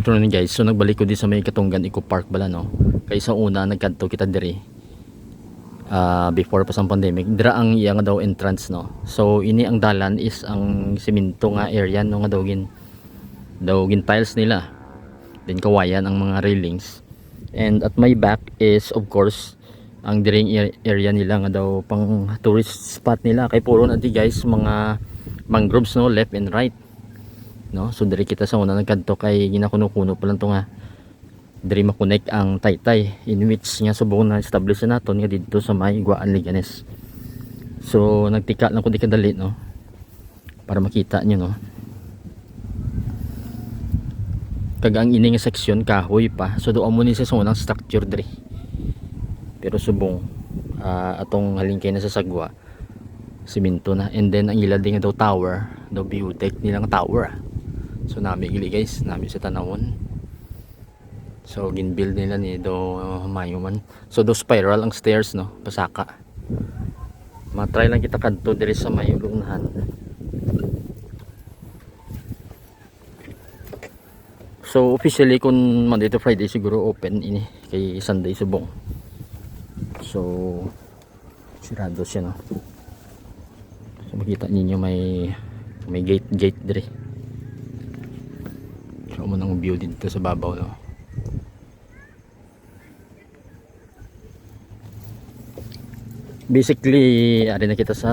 Good afternoon guys. So nagbalik ko di sa may Katunggan Eco Park bala no. Kay sa una nagkadto kita diri. Before pa sa pandemic, dira ang iya nga daw entrance no. So ini ang dalan is ang semento nga area no nga dawgin tiles nila. Then kawayan ang mga railings. And at my back is of course ang diring area nila nga daw pang tourist spot nila. Kay puro na di guys mga mangroves no left and right. No, so diri kita sa una nagkadto kay ginakuno-kuno pa lang to nga diri makonek ang Taytay in which nga subong na establish naton nga dito sa may Guaan Liganes. So nagtika lang ko di kadali no para makita nyo no. Kag ang ini nga section kahoy pa, so doon mo ni sa unang structure diri. Pero subong atong halingkay na sa sagwa simento na, and then ang ila din nga daw tower, daw biotech nilang tower. So nami gili guys, nami sa tanawon. So ginbuild nila ni do mayuman. So do spiral ang stairs no, pasaka. Matry lang kita kadto diri sa may ulunghan. So officially kun Monday to Friday siguro open ini, kay Sunday subong. So sirado siya no. So makita ninyo may gate diri. So mo nang view dito sa babaw no. Basically ari na kita sa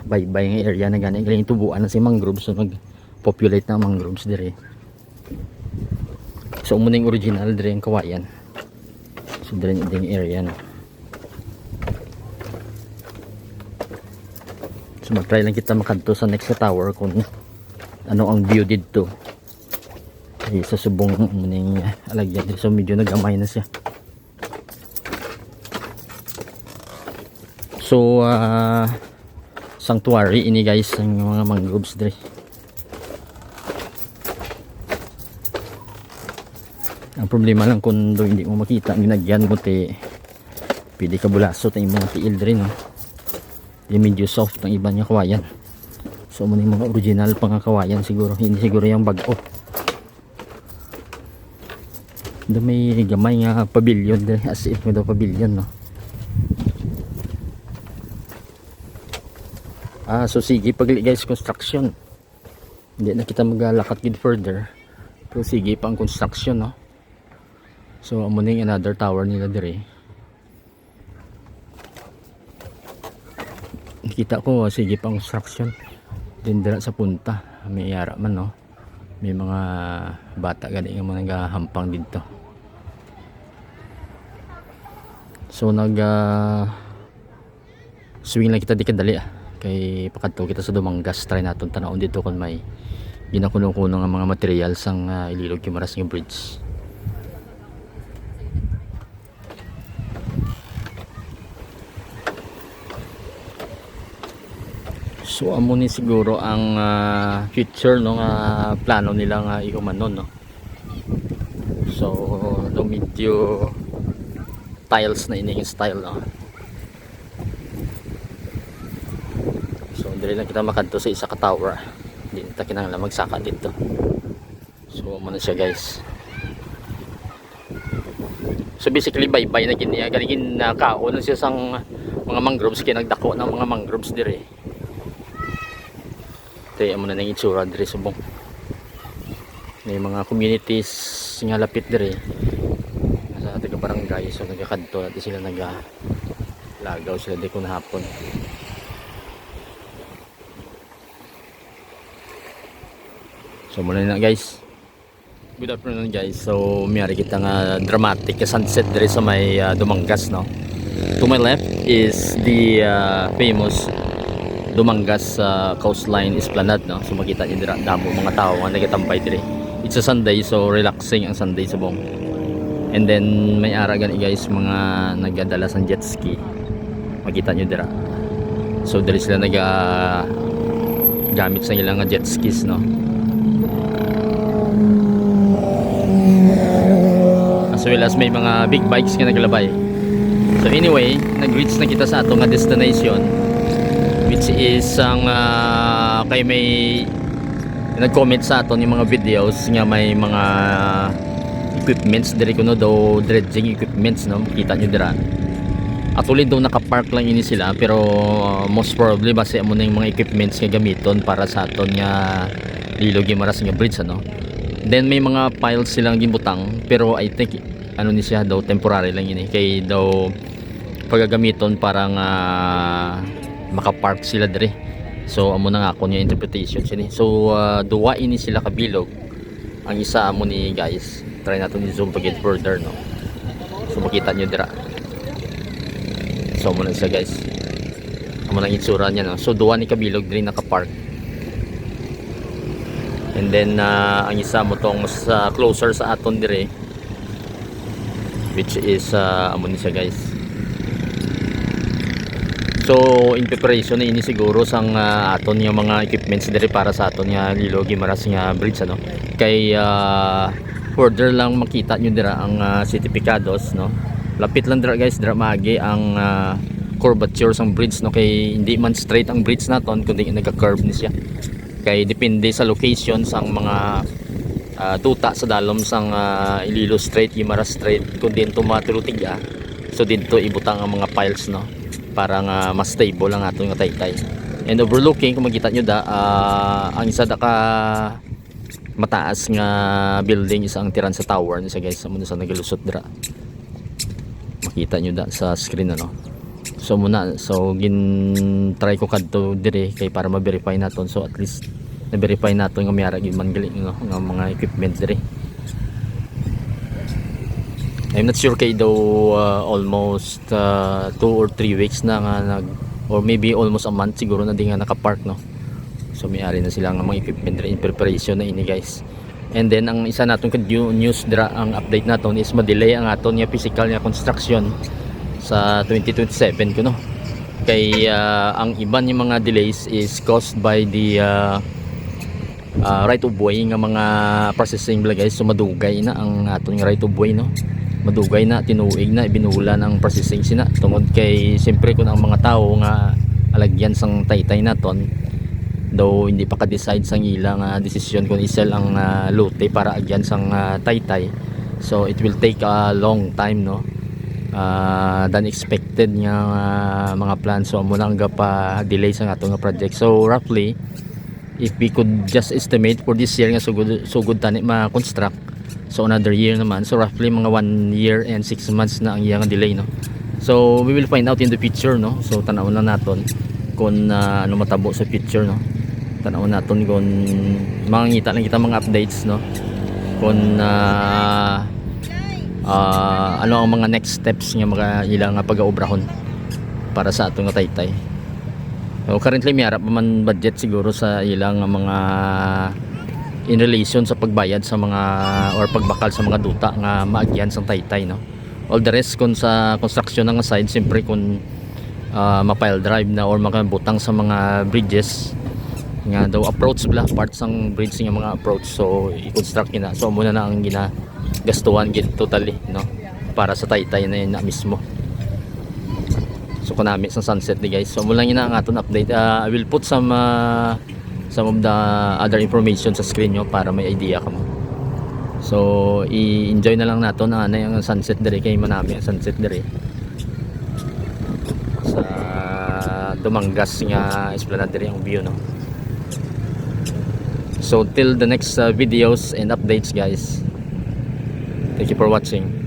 baybay nga area na gani galing tubuan na si mangroves, so mag-populate na mangroves dire. So mo ning original dire ang kawayan. So dire ding area no. So mag-try lang kita makadto sa next tower kung ano ang view dito. Ay, sa subong muning alagyan, so medyo nagamay na siya. So sanctuary ini guys ang mga mangroves dire. Ang problema lang kung do hindi mo makita ginagyan mo te pili ka bulasot ang mga tiil dire no. Di medyo soft ang iba niya kawayan. So muning mga original pang kawayan siguro, hindi siguro yung bago. Do may gamay nga pavilion dire, as if mo daw pavilion no. So sige pagli guys construction. Hindi na kita magalakad gid further. So sige pa ang construction no. So amo ning another tower nila dire. Kita ko sige pa ang construction. Din dira sa punta may yara man no. May mga bata gani nga mga nagahampang dito. So swing lang kita di kadali kay pakadto kita sa Dumangas. Try naton tanawon dito kung may ginakuno-kuno nga mga materials ang Ililog Guimaras nga bridge. So amo ni siguro ang future no nga plano nila nga ihumanon no. So do medyo tiles na ining style no. So dili lang kita makadto sa isa ka tower. Hindi ta kinahanglan magsaka dito. So amo na siya guys. So basically bye-bye na gini galing kaon siya sang mga mangroves kay nagdako ng mga mangroves dire. Ito mo na ng itsura dire subong. May mga communities nga lapit dire sa taga barangay, so nagakadto natin sila nagalagaw sila di kun hapon. So muna na guys. Good afternoon guys. So miyari kita nga dramatic sunset dire sa may Dumangas no. To my left is the famous Dumangas coastline esplanade no. So makita niyo dira damo mga tao nga nagatambay dire. It's a Sunday, so relaxing ang Sunday subong. And then may ara gani guys mga nagadala sa jet ski. Makita niyo dira. So diri sila gamit sa ilang jet skis no. As well as may mga big bikes nga naglabay. So anyway, nag-reach na kita sa atong nga destination, which is ang kay may nag-comment sa aton yung mga videos nga may mga equipments diri kuno daw dredging equipments no, kita nyo dira. Actually daw naka-park lang ini sila pero most probably base mo na yung mga equipments nga gamiton para sa aton nga Lilo Guimaras nga bridge ano. Then may mga piles silang gibutang pero I think ano ni siya daw temporary lang ini kay daw pagagamiton para nga maka-park sila diri. So amo na nga ako niya interpretation sini. So duwa ini sila kabilog. Ang isa amo ni guys. Try natin i-zoom pag further no. So makita nyo dira. So muna siya guys. Amo nang itsura niya no. So duwa ni kabilog diri naka-park. And then ang isa mo tong mas closer sa aton dire, which is amo ni siya guys. So in preparation na ini siguro sang aton yung mga equipments dire para sa aton nga Lilo Guimaras nga bridge ano. Kay further lang makita nyo dira ang certificados no. Lapit lang dira guys, dira maagi ang curvature sang bridge no, kay hindi man straight ang bridge naton kundi nagka-curve ni siya. Kay depende sa location sang mga tuta sa dalom sang Iloilo Strait, Guimaras Strait kundi tumatulutiga. So dito ibutang ang mga piles no para nga mas stable ang aton nga taytay. And overlooking kung makita nyo da ang isa da ka mataas nga building is ang tiran sa tower ni sa guys muna sa nagalusot dira. Makita nyo da sa screen ano. So muna so gin try ko kadto dire kay para ma-verify naton, so at least na-verify naton nga mayara gid man gali no nga mga equipment dire. I'm not sure kay daw almost 2 or 3 weeks na nga nag, or maybe almost a month siguro na di nga naka-park no. So may-ari na sila ng mga equipment in preparation na ini guys. And then ang isa naton news dira ang update naton is ma-delay ang aton nga physical nga construction sa 2027 kuno. Kay ang iban yung mga delays is caused by the right of way nga mga processing bala guys. So madugay na ang aton nga right of way no. Madugay na, tinuig na, ibinulan ang processing sina tungod kay siyempre kung ang mga tao nga alagyan sang taytay naton daw hindi pa ka-decide sang ilang desisyon kung isel ang lote para agyan sang taytay. So it will take a long time no than expected nga mga plans. So muna nga pa delay sa atong nga project. So roughly if we could just estimate for this year nga sugod tani ma-construct, so another year naman, so roughly mga 1 year and 6 months na ang iyang delay no. So we will find out in the future no. So tanawon lang naton kung ano matabo sa future no. Tanawon naton kung makikita lang kita mga updates no kung ano ang mga next steps nga mga ilang pag-aobrahon para sa atong taytay. So currently may harap man budget siguro sa ilang mga in relation sa pagbayad sa mga or pagbakal sa mga duta nga maagyan sang taytay no. All the rest kung sa construction ng side siyempre kung ma-pile drive na or makabutang sa mga bridges nga daw approach bla parts ng bridge nga mga approach, so i-construct na. So muna na ang ginagastuhan gid totally no para sa taytay na yun na mismo. So kunami sa sunset ni guys. So mula na ang aton update. I will put some of the other information sa screen nyo para may idea ka mo. So i-enjoy na lang nato na yung sunset dire kay manami ang sunset dire sa Dumangas nga esplanade dire ang view no. So till the next videos and updates guys. Thank you for watching.